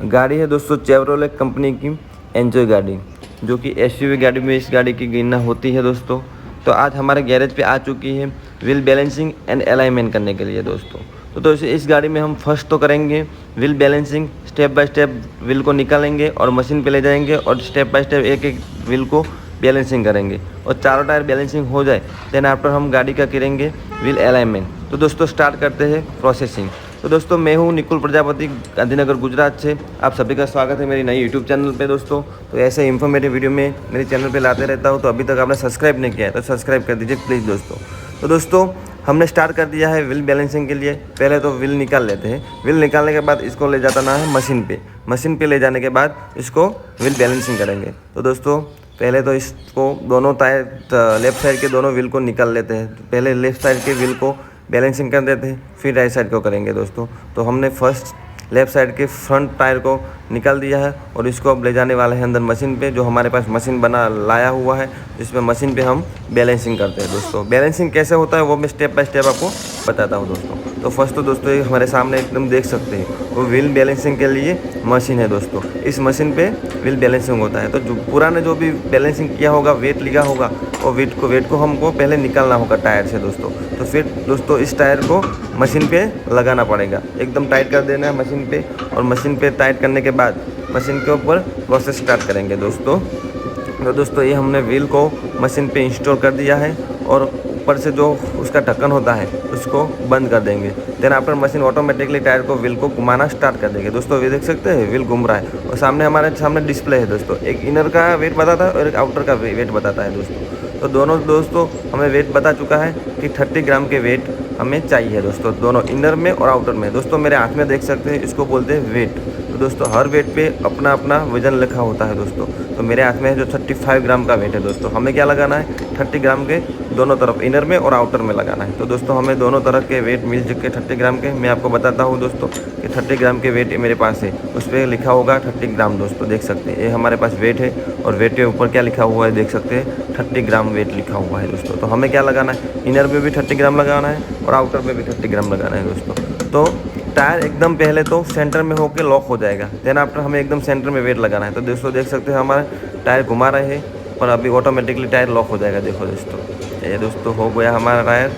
गाड़ी है दोस्तों चेवरोलेट कंपनी की एंजॉय गाड़ी, जो कि एसयूवी गाड़ी में इस गाड़ी की गिनना होती है दोस्तों। तो आज हमारे गैरेज पे आ चुकी है व्हील बैलेंसिंग एंड अलाइनमेंट करने के लिए दोस्तों। तो दोस्तों इस गाड़ी में हम फर्स्ट तो करेंगे wheel balancing, step by step wheel को निकालेंगे और मशीन पे ले जाएंगे और स्टेप बाय स्टेप एक एक व्हील को बैलेंसिंग करेंगे और चारों टायर बैलेंसिंग हो जाए देन आफ्टर हम गाड़ी का करेंगे व्हील अलाइनमेंट। तो दोस्तों स्टार्ट करते हैं प्रोसेसिंग। तो दोस्तों मैं हूं निकुल प्रजापति, गांधीनगर गुजरात से। आप सभी का स्वागत है मेरी नई यूट्यूब चैनल पे दोस्तों। तो ऐसे इन्फॉर्मेटिव वीडियो में मेरे चैनल पे लाते रहता हूं। तो अभी तक आपने सब्सक्राइब नहीं किया है तो सब्सक्राइब कर दीजिए प्लीज़ दोस्तों। तो दोस्तों हमने स्टार्ट कर दिया है व्हील बैलेंसिंग के लिए। पहले तो व्हील निकाल लेते हैं। व्हील निकालने के बाद इसको ले जाना है मशीन पे ले जाने के बाद इसको व्हील बैलेंसिंग करेंगे। तो दोस्तों पहले तो इसको दोनों टायर लेफ्ट साइड के दोनों व्हील को निकाल लेते हैं। तो पहले लेफ्ट साइड के व्हील को बैलेंसिंग कर देते हैं, फिर राइट साइड को करेंगे दोस्तों। तो हमने फर्स्ट लेफ़्ट साइड के फ्रंट टायर को निकाल दिया है और इसको अब ले जाने वाले हैं अंदर मशीन पे, जो हमारे पास मशीन बना लाया हुआ है, जिसमें मशीन पे हम बैलेंसिंग करते हैं दोस्तों। बैलेंसिंग कैसे होता है वो मैं स्टेप बाय स्टेप आपको बताता हूँ दोस्तों। तो फर्स्ट तो दोस्तों ये हमारे सामने एकदम देख सकते हैं वो व्हील बैलेंसिंग के लिए मशीन है दोस्तों। इस मशीन पे व्हील बैलेंसिंग होता है। तो जो पुराना जो भी बैलेंसिंग किया होगा, वेट लिया होगा, और वेट को हमको पहले निकालना होगा टायर से दोस्तों। तो फिर दोस्तों इस टायर को मशीन पे लगाना पड़ेगा, एकदम टाइट कर देना है मशीन पे, और मशीन पे टाइट करने के बाद मशीन के ऊपर प्रोसेस स्टार्ट करेंगे दोस्तों। तो दोस्तों ये हमने व्हील को मशीन पे इंस्टॉल कर दिया है और ऊपर से जो उसका ढक्कन होता है उसको बंद कर देंगे। Then after machine automatically tyre को व्हील को घुमाना स्टार्ट कर देंगे दोस्तों। ये देख सकते हैं व्हील घूम रहा है और हमारे सामने डिस्प्ले है दोस्तों। एक इनर का वेट बताता है और एक आउटर का वेट बताता है दोस्तों। तो दोनों दोस्तों हमें वेट बता चुका है कि 30 ग्राम के वेट हमें चाहिए दोस्तों, दोनों इनर में और आउटर में। दोस्तों मेरे हाथ में देख सकते हैं, इसको बोलते हैं वेट। तो दोस्तों हर वेट पे अपना अपना वजन लिखा होता है दोस्तों। तो मेरे हाथ में है जो 35 ग्राम का वेट है दोस्तों। हमें क्या लगाना है, 30 ग्राम के दोनों तरफ इनर में और आउटर में लगाना है। तो दोस्तों हमें दोनों तरफ के वेट मिल चुके 30 ग्राम के। मैं आपको बताता हूँ दोस्तों कि 30 ग्राम के वेट मेरे पास है, उस पर लिखा होगा 30 ग्राम दोस्तों। देख सकते हैं ये हमारे पास वेट है और वेट के ऊपर क्या लिखा हुआ है देख सकते हैं, 30 ग्राम वेट लिखा हुआ है दोस्तों। तो हमें क्या लगाना है, इनर में भी 30 ग्राम लगाना है और आउटर में भी 30 ग्राम लगाना है दोस्तों। तो टायर एकदम पहले तो सेंटर में होकर लॉक हो जाएगा, देन आफ्टर हमें एकदम सेंटर में वेट लगाना है। तो दोस्तों देख सकते हैं हमारा टायर घुमा रहे हैं पर अभी ऑटोमेटिकली टायर लॉक हो जाएगा। देखो दोस्तों ये दोस्तों हो गया हमारा टायर,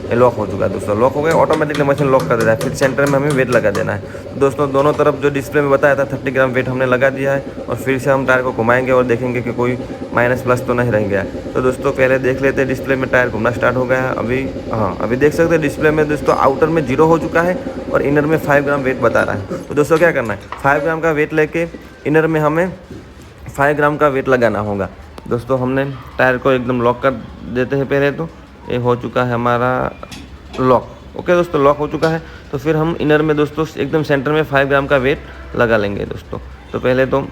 ये लॉक हो चुका है दोस्तों। लॉक हो गया, ऑटोमेटिकली मशीन लॉक कर देता है। फिर सेंटर में हमें वेट लगा देना है। तो दोस्तों दोनों तरफ जो डिस्प्ले में बताया था 30 ग्राम वेट हमने लगा दिया है और फिर से हम टायर को घुमाएंगे और देखेंगे कि कोई माइनस प्लस तो नहीं रह गया। तो दोस्तों पहले देख लेते हैं डिस्प्ले में टायर घूमना स्टार्ट हो गया है अभी। हाँ अभी देख सकते हैं डिस्प्ले में दोस्तों आउटर में 0 हो चुका है और इनर में 5 ग्राम वेट बता रहा है। तो दोस्तों क्या करना है, 5 ग्राम का वेट लेके इनर में हमें 5 ग्राम का वेट लगाना होगा दोस्तों। हमने टायर को एकदम लॉक कर देते हैं पहले। तो ये हो चुका है हमारा लॉक। ओके दोस्तों लॉक हो चुका है। तो फिर हम इनर में दोस्तों एकदम सेंटर में 5 ग्राम का वेट लगा लेंगे दोस्तों। तो पहले तो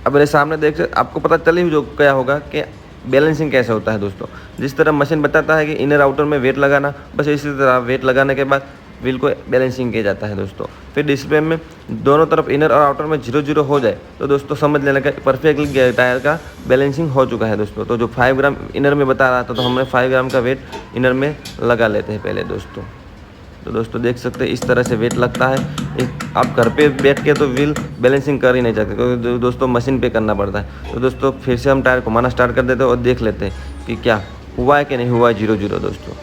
अब मेरे सामने देख आपको पता चल ही जो क्या होगा कि बैलेंसिंग कैसे होता है दोस्तों। जिस तरह मशीन बताता है कि इनर आउटर में वेट लगाना, बस इसी तरह वेट लगाने के बाद व्हील को बैलेंसिंग किया जाता है दोस्तों। फिर डिस्प्ले में दोनों तरफ इनर और आउटर में 0-0 हो जाए तो दोस्तों समझ लेना कि परफेक्टली टायर का बैलेंसिंग हो चुका है दोस्तों। तो जो 5 ग्राम इनर में बता रहा था तो हमने 5 ग्राम का वेट इनर में लगा लेते हैं पहले दोस्तों। तो दोस्तों देख सकते हैं इस तरह से वेट लगता है। आप घर पे बैठ के तो व्हील बैलेंसिंग कर ही नहीं सकते क्योंकि दोस्तों मशीन पे करना पड़ता है। तो दोस्तों फिर से हम टायर घुमाना स्टार्ट कर देते हैं और देख लेते हैं कि क्या हुआ है कि नहीं हुआ है 0-0 दोस्तों।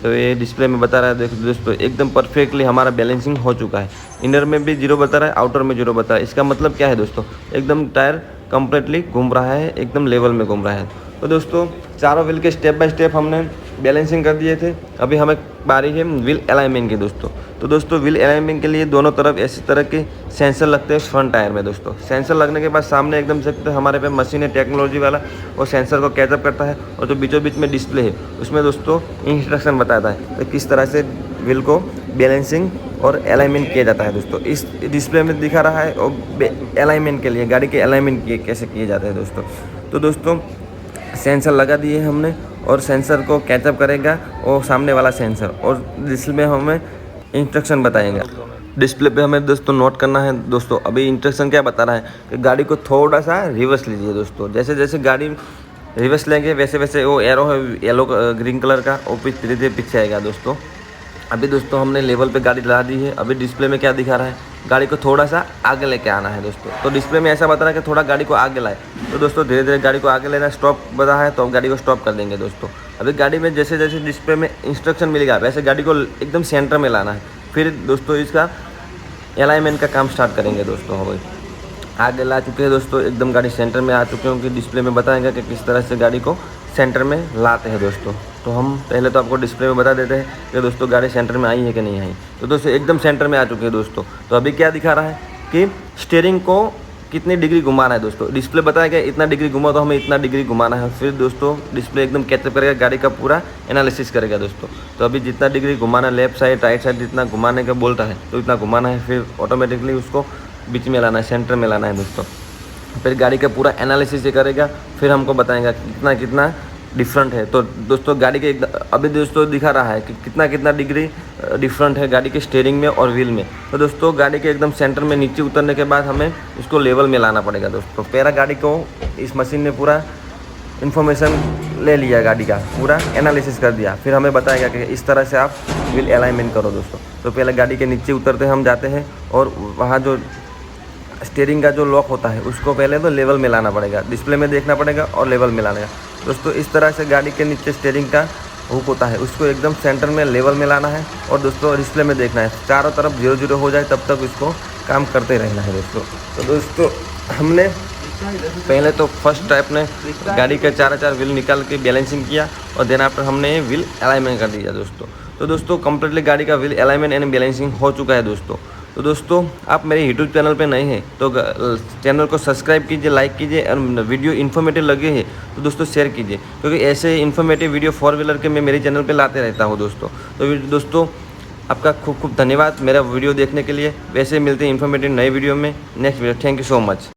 तो ये डिस्प्ले में बता रहा है देखो दोस्तों एकदम परफेक्टली हमारा बैलेंसिंग हो चुका है। इनर में भी 0 बता रहा है, आउटर में 0 बता रहा है। इसका मतलब क्या है दोस्तों, एकदम टायर कंप्लीटली घूम रहा है, एकदम लेवल में घूम रहा है। तो दोस्तों चारों व्हील के स्टेप बाय स्टेप हमने बैलेंसिंग कर दिए थे। अभी हमें बारी है व्हील अलाइनमेंट की दोस्तों। तो दोस्तों व्हील अलाइनमेंट के लिए दोनों तरफ ऐसी तरह के सेंसर लगते हैं फ्रंट टायर में दोस्तों। सेंसर लगने के बाद सामने एकदम से हमारे पे मशीन है टेक्नोलॉजी वाला, वो सेंसर को कैचअप करता है और जो बीचों बीच में डिस्प्ले है उसमें दोस्तों इंस्ट्रक्शन बताता है तो किस तरह से व्हील को बैलेंसिंग और अलाइनमेंट किया जाता है दोस्तों। इस डिस्प्ले में दिखा रहा है और अलाइनमेंट के लिए गाड़ी के अलाइनमेंट कैसे किए जाते हैं दोस्तों। तो दोस्तों सेंसर लगा दिए हमने और सेंसर को कैचअप करेगा और सामने वाला सेंसर, और डिस्प्ले में हमें इंस्ट्रक्शन बताएगा। डिस्प्ले पे हमें दोस्तों नोट करना है दोस्तों। अभी इंस्ट्रक्शन क्या बता रहा है कि गाड़ी को थोड़ा सा रिवर्स लीजिए दोस्तों। जैसे जैसे गाड़ी रिवर्स लेंगे वैसे वैसे वो एरो है येलो ग्रीन कलर का, वो धीरे धीरे पीछे आएगा दोस्तों। अभी दोस्तों हमने लेवल पे गाड़ी ला दी है। अभी डिस्प्ले में क्या दिखा रहा है गाड़ी को थोड़ा सा आगे लेके आना है दोस्तों। तो डिस्प्ले में ऐसा बता रहा है कि थोड़ा गाड़ी को आगे लाए, तो दोस्तों धीरे धीरे गाड़ी को आगे लेना, स्टॉप बता है तो अब गाड़ी को स्टॉप कर देंगे दोस्तों। अभी गाड़ी में जैसे जैसे डिस्प्ले में इंस्ट्रक्शन मिलेगा वैसे गाड़ी को एकदम सेंटर में लाना है। फिर दोस्तों इसका अलाइनमेंट का काम स्टार्ट करेंगे दोस्तों। हो गई, आगे ला चुके हैं दोस्तों, एकदम गाड़ी सेंटर में आ चुके हैं, उनकी डिस्प्ले में बताएंगे कि किस तरह से गाड़ी को सेंटर में लाते हैं दोस्तों। तो हम पहले तो आपको डिस्प्ले में बता देते हैं कि दोस्तों गाड़ी सेंटर में आई है कि नहीं आई। तो दोस्तों एकदम सेंटर में आ चुके हैं दोस्तों। तो अभी क्या दिखा रहा है कि स्टीयरिंग को कितनी डिग्री घुमाना है दोस्तों। डिस्प्ले बताया गया इतना डिग्री घुमा तो हमें इतना डिग्री घुमाना है। फिर दोस्तों डिस्प्ले एकदम कैचअप करेगा, गाड़ी का पूरा एनालिसिस करेगा दोस्तों। तो अभी जितना डिग्री घुमाना, लेफ्ट साइड राइट साइड जितना घुमाने का बोलता है तो इतना घुमाना है। फिर ऑटोमेटिकली उसको बीच में लाना है, सेंटर में लाना है दोस्तों। फिर गाड़ी का पूरा एनालिसिस ये करेगा, फिर हमको बताएगा कितना कितना डिफरेंट है। तो दोस्तों गाड़ी के अभी दोस्तों दिखा रहा है कि कितना कितना डिग्री डिफरेंट है गाड़ी के स्टीयरिंग में और व्हील में। तो दोस्तों गाड़ी के एकदम सेंटर में नीचे उतरने के बाद हमें इसको लेवल में लाना पड़ेगा दोस्तों। पहला गाड़ी को इस मशीन ने पूरा इन्फॉर्मेशन ले लिया, गाड़ी का पूरा एनालिसिस कर दिया। फिर हमें बताएगा कि इस तरह से आप व्हील अलाइनमेंट करो दोस्तों। तो पहले गाड़ी के नीचे उतरते हम जाते हैं और वहाँ जो स्टीयरिंग का जो लॉक होता है उसको पहले तो लेवल में लाना पड़ेगा, डिस्प्ले में देखना पड़ेगा और लेवल में लाना है दोस्तों। इस तरह से गाड़ी के नीचे स्टीयरिंग का हुक होता है, उसको एकदम सेंटर में लेवल में लाना है और दोस्तों डिस्प्ले में देखना है, चारों तरफ 0-0 हो जाए तब तक इसको काम करते रहना है दोस्तों। तो दोस्तों हमने पहले तो फर्स्ट स्टेप ने गाड़ी के 4 व्हील निकाल के बैलेंसिंग किया और देन आफ्टर हमने व्हील अलाइनमेंट कर दिया दोस्तों। तो दोस्तों कंप्लीटली गाड़ी का व्हील अलाइनमेंट एंड बैलेंसिंग हो चुका है दोस्तों। तो दोस्तों आप मेरे यूट्यूब चैनल पे नए हैं तो चैनल को सब्सक्राइब कीजिए, लाइक कीजिए और वीडियो इन्फॉर्मेटिव लगे हैं तो दोस्तों शेयर कीजिए, क्योंकि ऐसे इन्फॉर्मेटिव वीडियो 4 व्हीलर के मैं मेरे चैनल पे लाते रहता हूँ दोस्तों। तो दोस्तों आपका खूब खूब धन्यवाद मेरा वीडियो देखने के लिए। वैसे मिलते हैं इन्फॉर्मेटिव नए वीडियो में next video. Thank you so much.